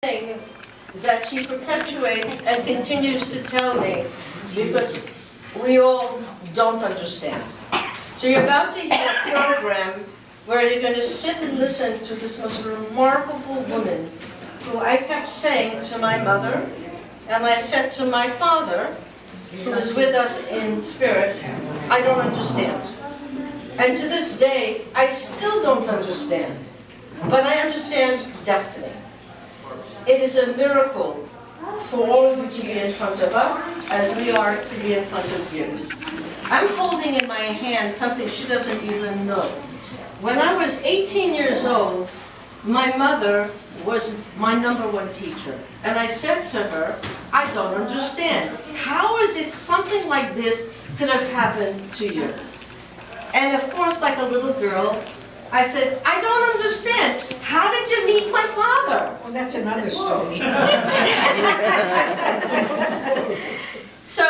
thing that she perpetuates and continues to tell me because we all don't understand. So you're about to hear a program where you're going to sit and listen to this most remarkable woman who I kept saying to my mother, and I said to my father, who is with us in spirit, I don't understand. And to this day, I still don't understand. But I understand destiny. It is a miracle for all of you to be in front of us, as we are to be in front of you. I'm holding in my hand something she doesn't even know. When I was 18 years old, my mother was my #1 teacher. And I said to her, I don't understand. How is it something like this could have happened to you? And of course, like a little girl, I said, I don't understand. How did you meet my father? Well, that's another story. So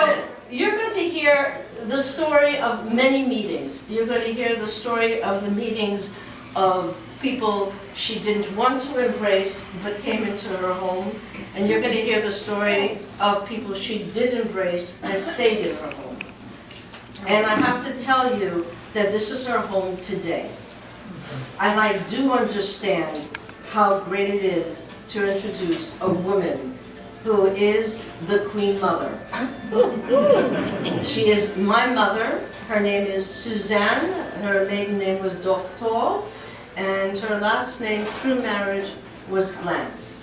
you're going to hear the story of many meetings. You're going to hear the story of the meetings of people she didn't want to embrace but came into her home. And you're going to hear the story of people she did embrace and stayed in her home. And I have to tell you that this is her home today. And I do understand how great it is to introduce a woman who is the Queen Mother. She is my mother. Her name is Suzanne. Her maiden name was Doctor. And her last name through marriage was Glantz.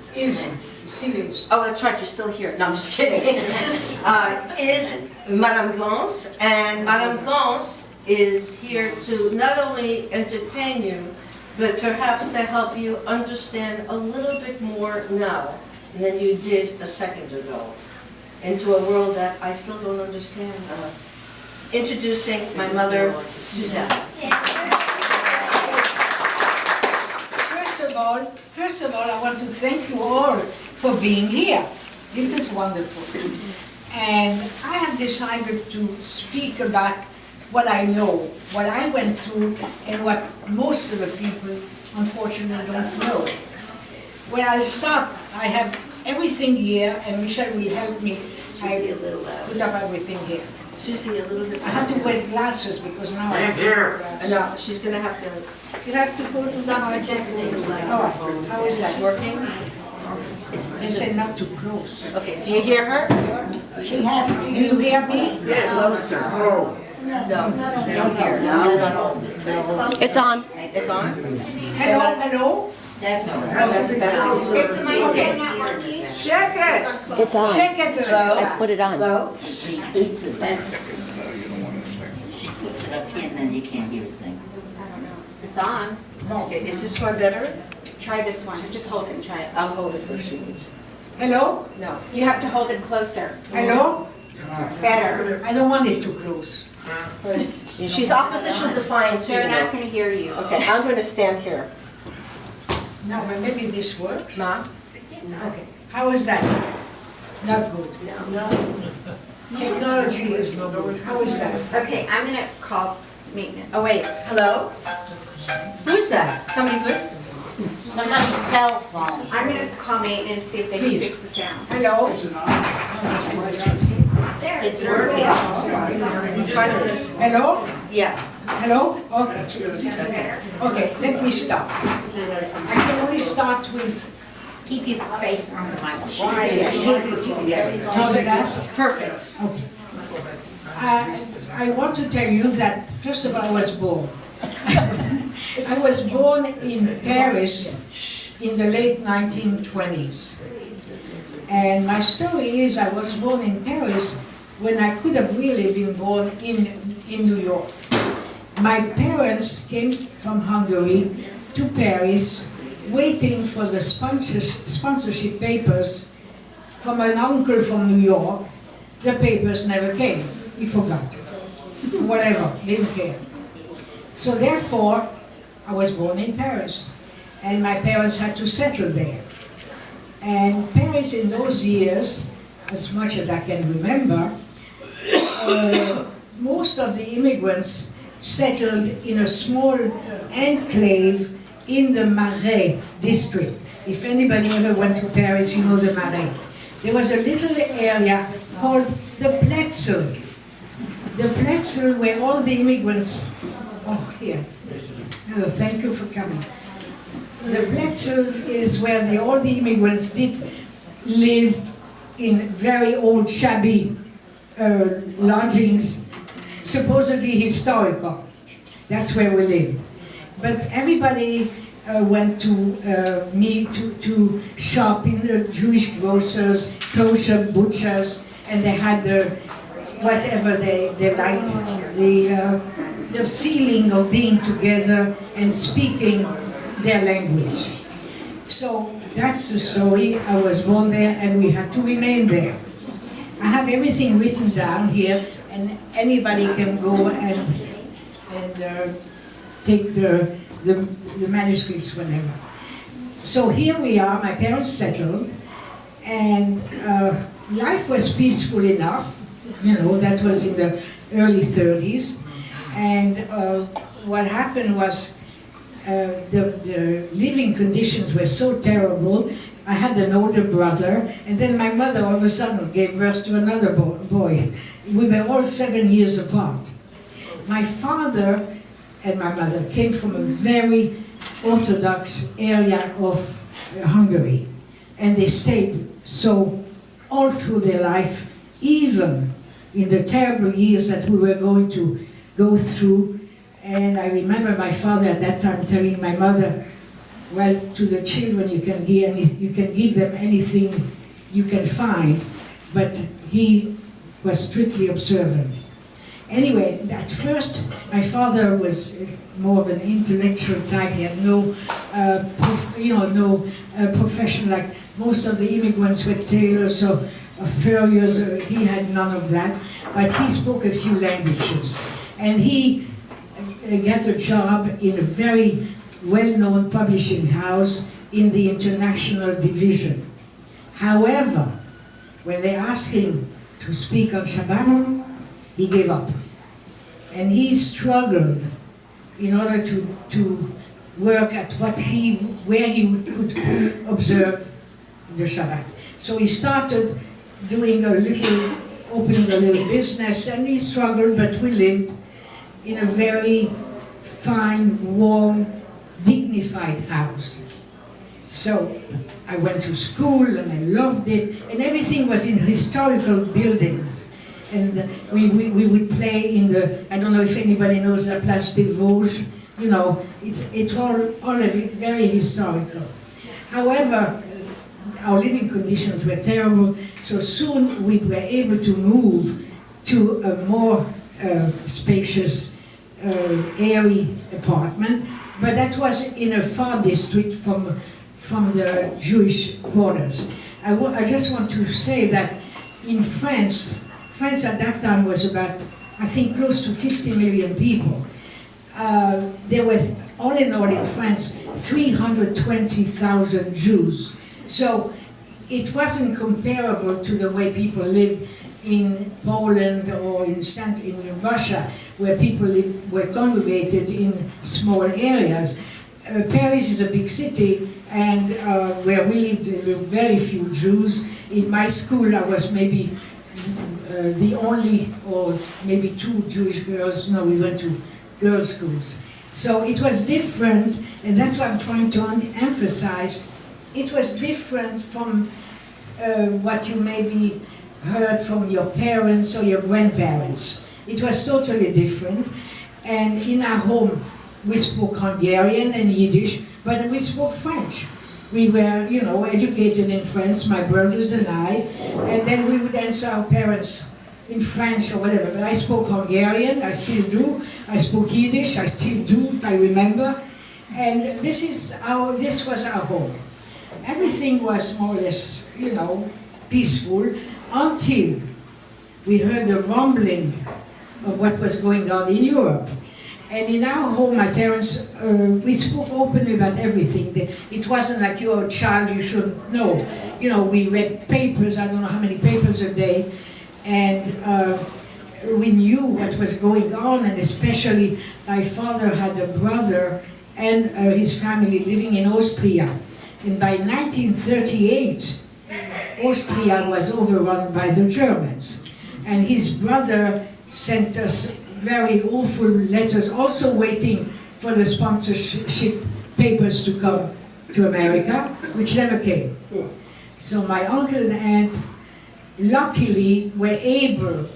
Oh, that's right, you're still here. No, I'm just kidding. Is Madame Glantz. And Madame Glantz is here to not only entertain you, but perhaps to help you understand a little bit more now than you did a second ago into a world that I still don't understand. Introducing my mother, Suzanne. First of all, I want to thank you all for being here. This is wonderful. And I have decided to speak about what I know, what I went through, and what most of the people, unfortunately, don't know. When I start, I have everything here, and Michelle will help me. I put up everything here. Susie, a little bit. I have to wear glasses because now I have to wear glasses. No, she's going to have to. You have to put it on her jacket. Oh, how is that working? They said not too close. Okay, do you hear her? She has to. You hear me? Yes. Oh. No, they don't hear. No, it's not on. It's on. It's on? Hello, hello? That's the best. Is the microphone not working? Check it. It's on. Check it. I put it on. Hello? She eats it. She puts it up here and then you can't hear a thing. It's on. Okay, is this one better? Try this one. Just hold it and try it. I'll hold it for she needs. Hello? No. You have to hold it closer. Hello? It's better. I don't want it too close. She's opposition defiant too. They're not going to hear you. Okay, I'm going to stand here. No, but maybe this works. Ma? Okay. How is that? Not good. No. Technology is not good. How is that? Okay, I'm going to call maintenance. Oh, wait. Hello? Who's that? Somebody good? Somebody's cell phone. I'm going to call maintenance, see if they can fix the sound. Hello? It's working. Try this. Hello? Yeah. Hello? Okay. Okay, let me start. I can only start with... Keep your face on the microphone. How's that? Perfect. Okay. I want to tell you that, first of all, I was born. I was born in Paris in the late 1920s. And my story is I was born in Paris when I could have really been born in New York. My parents came from Hungary to Paris waiting for the sponsorship papers from an uncle from New York. The papers never came. He forgot. Whatever, didn't care. So therefore, I was born in Paris. And my parents had to settle there. And Paris in those years, as much as I can remember, most of the immigrants settled in a small enclave in the Marais district. If anybody ever went to Paris, you know the Marais. There was a little area called the Pletzel. The Pletzel where all the immigrants, oh here, hello, thank you for coming. The Pletzel is where all the immigrants did live in very old shabby lodgings, supposedly historical. That's where we lived. But everybody went to to shop in the Jewish grocers, kosher butchers, and they had whatever they liked, the feeling of being together and speaking their language. So that's the story. I was born there and we had to remain there. I have everything written down here, and anybody can go and take the manuscripts whenever. So here we are, my parents settled, and life was peaceful enough. You know, that was in the early 30s. And what happened was the living conditions were so terrible. I had an older brother, and then my mother all of a sudden gave birth to another boy. We were all 7 years apart. My father and my mother came from a very Orthodox area of Hungary, and they stayed so all through their life, even in the terrible years that we were going to go through. And I remember my father at that time telling my mother, well, to the children you can give them anything you can find, but he was strictly observant. Anyway, at first, my father was more of an intellectual type. He had no profession like most of the immigrants were tailors or furriers. He had none of that, but he spoke a few languages. And he got a job in a very well-known publishing house in the international division. However, when they asked him to speak on Shabbat, he gave up. And he struggled in order to work at where he could observe the Shabbat. So he started doing opening a little business, and he struggled, but we lived in a very fine, warm, dignified house. So I went to school and I loved it, and everything was in historical buildings. And we would play in the, I don't know if anybody knows the Place des Vosges, you know, it's all very historical. However, our living conditions were terrible, so soon we were able to move to a more spacious, airy apartment, but that was in a far district from the Jewish quarters. I just want to say that in France at that time was about, I think, close to 50 million people. There were, all in all in France, 320,000 Jews. So it wasn't comparable to the way people lived in Poland or in Russia, where people were congregated in small areas. Paris is a big city, and where we lived, there were very few Jews. In my school, I was maybe the only, or maybe 2 Jewish girls. No, we went to girls' schools. So it was different, and that's what I'm trying to emphasize. It was different from what you maybe heard from your parents or your grandparents. It was totally different. And in our home, we spoke Hungarian and Yiddish, but we spoke French. We were, you know, educated in France, my brothers and I, and then we would answer our parents in French or whatever. But I spoke Hungarian, I still do. I spoke Yiddish, I still do, if I remember. And this was our home. Everything was more or less, you know, peaceful, until we heard the rumbling of what was going on in Europe. And in our home, my parents, we spoke openly about everything. It wasn't like you're a child, you shouldn't know. You know, we read papers, I don't know how many papers a day, and we knew what was going on, and especially my father had a brother and his family living in Austria. And by 1938, Austria was overrun by the Germans. And his brother sent us very awful letters, also waiting for the sponsorship papers to come to America, which never came. So my uncle and aunt luckily were able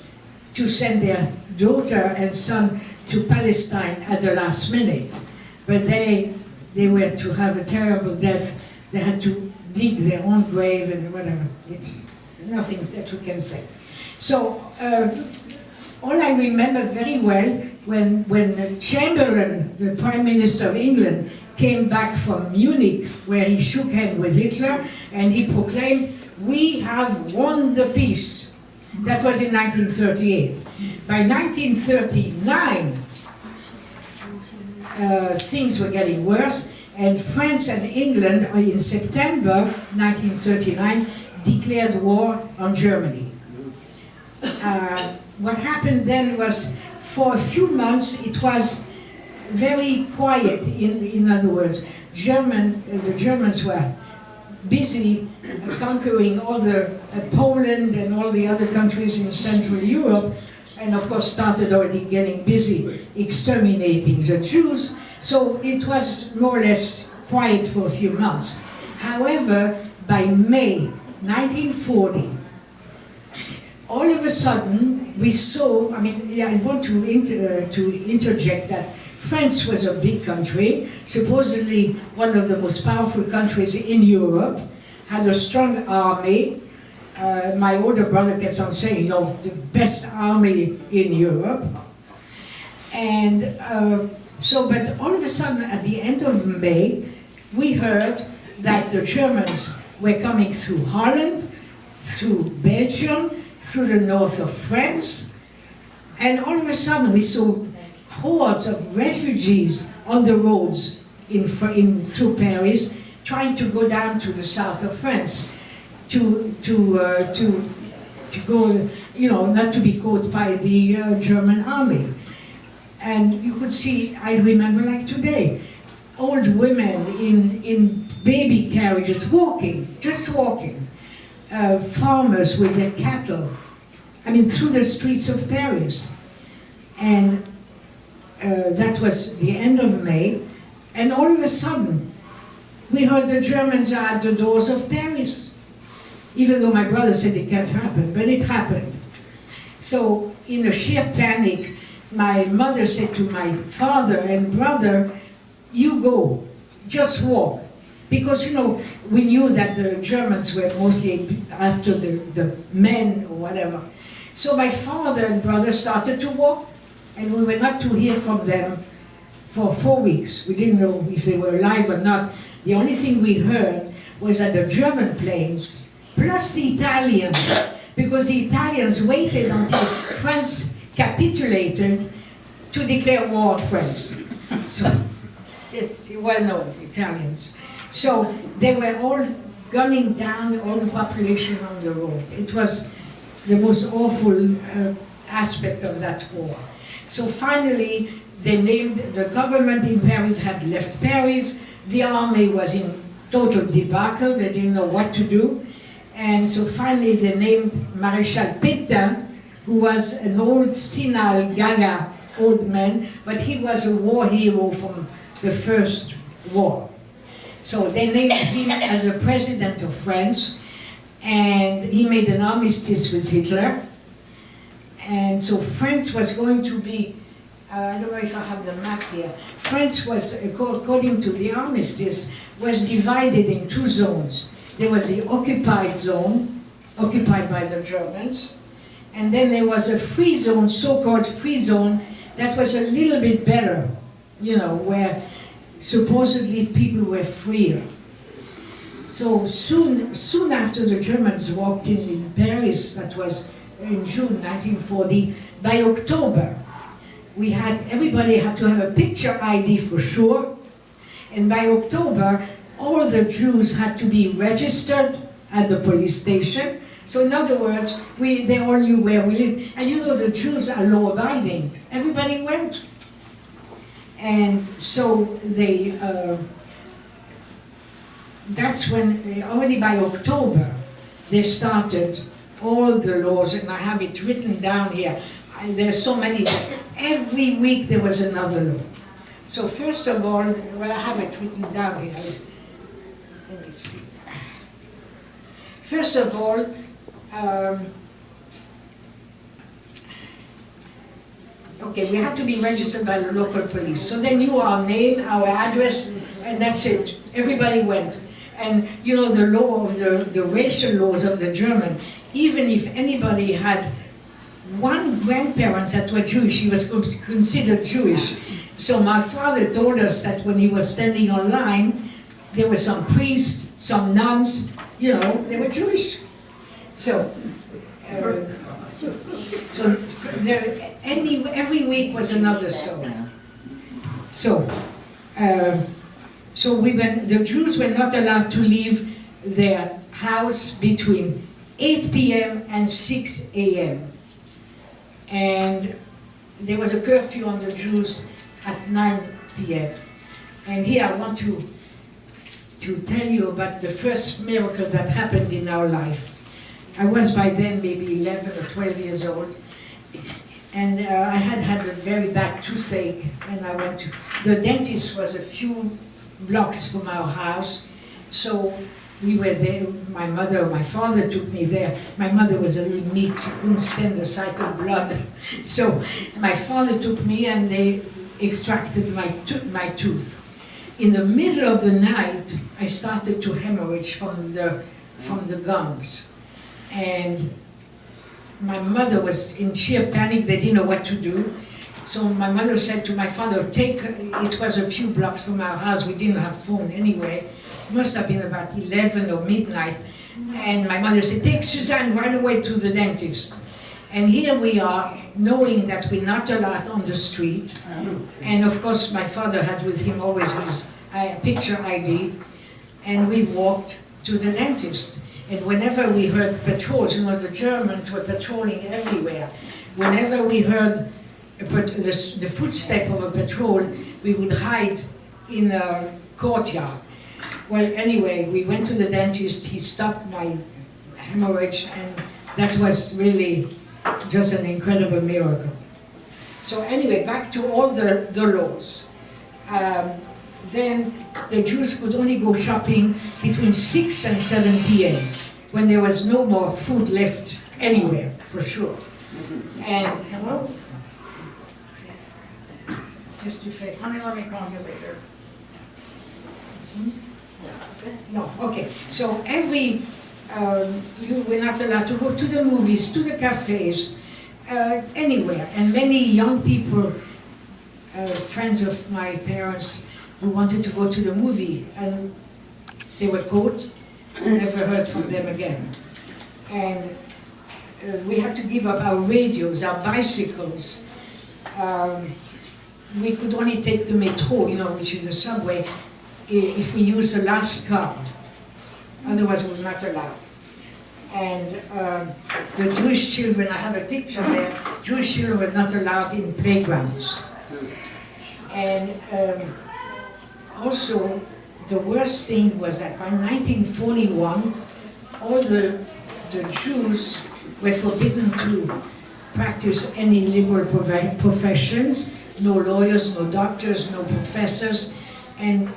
to send their daughter and son to Palestine at the last minute. But they were to have a terrible death. They had to dig their own grave and whatever. It's nothing that we can say. So all I remember very well when Chamberlain, the Prime Minister of England, came back from Munich, where he shook hands with Hitler, and he proclaimed, "We have won the peace." That was in 1938. By 1939, things were getting worse, and France and England, in September 1939, declared war on Germany. What happened then was, for a few months, it was very quiet. In other words, the Germans were busy conquering all Poland and all the other countries in Central Europe, and of course started already getting busy exterminating the Jews. So it was more or less quiet for a few months. However, by May 1940, all of a sudden we saw, I want to interject that France was a big country, supposedly one of the most powerful countries in Europe, had a strong army. My older brother kept on saying, the best army in Europe. And but all of a sudden, at the end of May, we heard that the Germans were coming through Holland, through Belgium, through the north of France, and all of a sudden we saw hordes of refugees on the roads through Paris, trying to go down to the south of France, to go, not to be caught by the German army. And you could see, I remember like today, old women in baby carriages just walking, farmers with their cattle, through the streets of Paris. And that was the end of May, and all of a sudden, we heard the Germans are at the doors of Paris, even though my brother said it can't happen, but it happened. So, in a sheer panic, my mother said to my father and brother, "You go, just walk." Because, we knew that the Germans were mostly after the men or whatever. So my father and brother started to walk, and we were not to hear from them for 4 weeks. We didn't know if they were alive or not. The only thing we heard was that the German planes, plus the Italians, because the Italians waited until France capitulated to declare war on France. So, well-known Italians. So they were all gunning down all the population on the road. It was the most awful aspect of that war. So finally, the government in Paris had left Paris. The army was in total debacle. They didn't know what to do. And so finally they named Maréchal Pétain, who was an old senile gaga old man, but he was a war hero from the First War. So they named him as the president of France, and he made an armistice with Hitler. And so France was going to be, I don't know if I have the map here, France was, according to the armistice, was divided in two zones. There was the occupied zone, occupied by the Germans, and then there was a free zone, so-called free zone, that was a little bit better, where supposedly people were freer. So soon after the Germans walked in Paris, that was in June 1940, by October, everybody had to have a picture ID for sure, and by October, all the Jews had to be registered at the police station. So in other words, they all knew where we lived. And the Jews are law-abiding. Everybody went. And so that's when, already by October, they started all the laws, and I have it written down here. There's so many. Every week there was another law. So first of all, well, I have it written down here. Let me see. First of all, okay, we have to be registered by the local police. So they knew our name, our address, and that's it. Everybody went. And you know, the law of the racial laws of the German, even if anybody had one grandparents that were Jewish, he was considered Jewish. So my father told us that when he was standing on line, there were some priests, some nuns, you know, they were Jewish. So, every week was another story. So, the Jews were not allowed to leave their house between 8 p.m. and 6 a.m. And there was a curfew on the Jews at 9 p.m. And here I want to tell you about the first miracle that happened in our life. I was by then maybe 11 or 12 years old, and I had a very bad toothache, and I went to, the dentist was a few blocks from our house, so we were there. My father took me there. My mother was a little meek, she couldn't stand the sight of blood. So my father took me and they extracted my tooth. In the middle of the night, I started to hemorrhage from the gums. And my mother was in sheer panic, they didn't know what to do. So my mother said to my father, it was a few blocks from our house, we didn't have phone anyway. It must have been about 11 or midnight. And my mother said, take Suzanne right away to the dentist. And here we are, knowing that we're not allowed on the street. And of course, my father had with him always his picture ID. And we walked to the dentist. And whenever we heard patrols, you know, the Germans were patrolling everywhere. Whenever we heard the footstep of a patrol, we would hide in a courtyard. Well, anyway, we went to the dentist, he stopped my hemorrhage, and that was really just an incredible miracle. So anyway, back to all the laws. Then the Jews could only go shopping between 6 and 7 p.m. when there was no more food left anywhere, for sure. And, hello? Just to say, honey, let me call you later. No, okay. So we're not allowed to go to the movies, to the cafes, anywhere. And many young people, friends of my parents, who wanted to go to the movie, and they were caught, never heard from them again. And we had to give up our radios, our bicycles. We could only take the metro, you know, which is a subway, if we use the last card. Otherwise, we were not allowed. And the Jewish children, I have a picture there, Jewish children were not allowed in playgrounds. And also, the worst thing was that by 1941, all the Jews were forbidden to practice any liberal professions, no lawyers, no doctors, no professors, and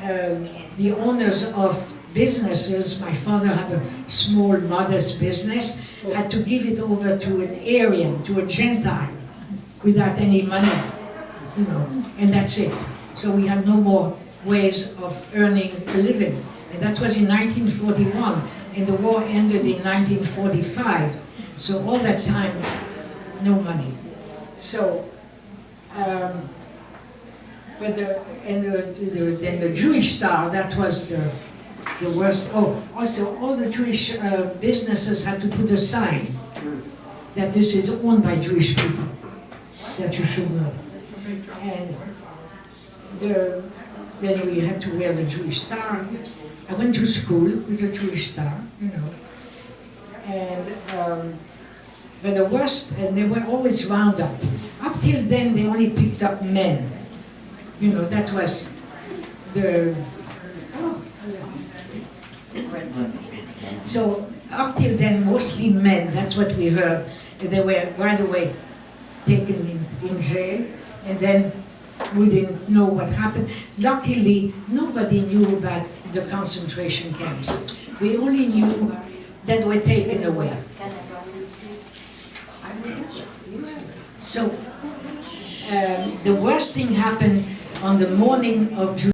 the owners of businesses, my father had a small, modest business, had to give it over to an Aryan, to a Gentile, without any money, you know, and that's it. So we had no more ways of earning a living. And that was in 1941, and the war ended in 1945. So all that time, no money. So, then the Jewish Star, that was the worst. Oh, also all the Jewish businesses had to put a sign that this is owned by Jewish people, that you should know. And then we had to wear the Jewish Star. I went to school with a Jewish Star, you know. And but the worst, and they were always round up. Up till then, they only picked up men. You know, that was the So up till then, mostly men, that's what we heard. They were right away taken in jail, and then we didn't know what happened. Luckily, nobody knew about the concentration camps. We only knew that they were taken away. So the worst thing happened on the morning of June